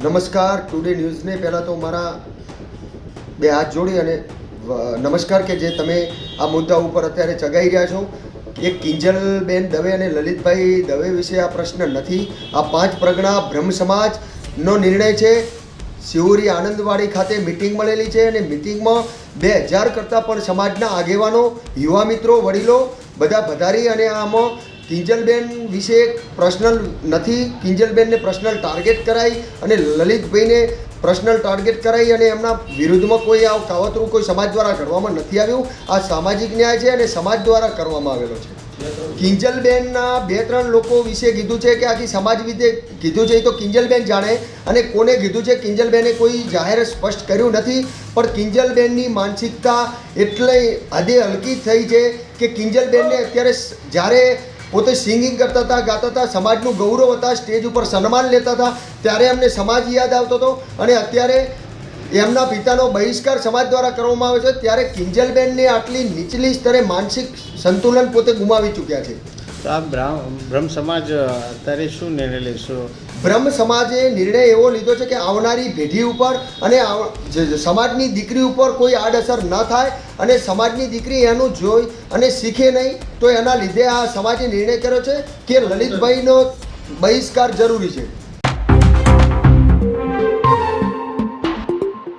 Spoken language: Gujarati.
નમસ્કાર. ટુડે ન્યૂઝને પહેલાં તો મારા બે હાથ જોડી અને નમસ્કાર કે જે તમે આ મુદ્દા ઉપર અત્યારે ચગાઈ રહ્યા છો. એક કિંજલબેન દવે અને લલિતભાઈ દવે વિશે આ પ્રશ્ન નથી. આ પાંચ પ્રગણા બ્રહ્મ સમાજનો નિર્ણય છે. શિહોરી આનંદવાડી ખાતે મિટિંગ મળેલી છે અને મિટિંગમાં 2000 કરતાં પણ સમાજના આગેવાનો, યુવા મિત્રો, વડીલો બધા પધારી અને આમાં કિંજલબેન વિશે પર્સનલ નથી. કિંજલબેનને પર્સનલ ટાર્ગેટ કરાઈ અને લલિતભાઈને પર્સનલ ટાર્ગેટ કરાઈ અને એમના વિરુદ્ધમાં કોઈ આ કાવતરું કોઈ સમાજ દ્વારા કરવામાં નથી આવ્યું. આ સામાજિક ન્યાય છે અને સમાજ દ્વારા કરવામાં આવેલો છે. કિંજલબેનના 2-3 લોકો વિશે કીધું છે કે આખી સમાજ વિશે કીધું છે, એ તો કિંજલબેન જાણે અને કોને કીધું છે. કિંજલબેને કોઈ જાહેર સ્પષ્ટ કર્યું નથી, પણ કિંજલબેનની માનસિકતા એટલે હદે હલકી થઈ છે કે કિંજલબેનને અત્યારે જ્યારે પોતે સિંગિંગ કરતા હતા, ગાતા હતા, સમાજનું ગૌરવ હતા, સ્ટેજ ઉપર સન્માન લેતા હતા, ત્યારે એમને સમાજ યાદ આવતો હતો અને અત્યારે એમના પિતાનો બહિષ્કાર સમાજ દ્વારા કરવામાં આવે છે. ત્યારે કિંજલબેનને આટલી નીચલી સ્તરે માનસિક સંતુલન પોતે ગુમાવી ચૂક્યા છે. તો આ બ્રહ્મ સમાજ અત્યારે શું નિર્ણય લેશો? બ્રહ્મ સમાજે નિર્ણય એવો લીધો છે કે આવનારી પેઢી ઉપર અને સમાજની દીકરી ઉપર કોઈ આડઅસર ન થાય અને સમાજની દીકરી એનું જોઈ અને શીખે નહીં. તો એના લીધે આ સમાજે નિર્ણય કર્યો છે કે લલિતભાઈનો બહિષ્કાર જરૂરી છે.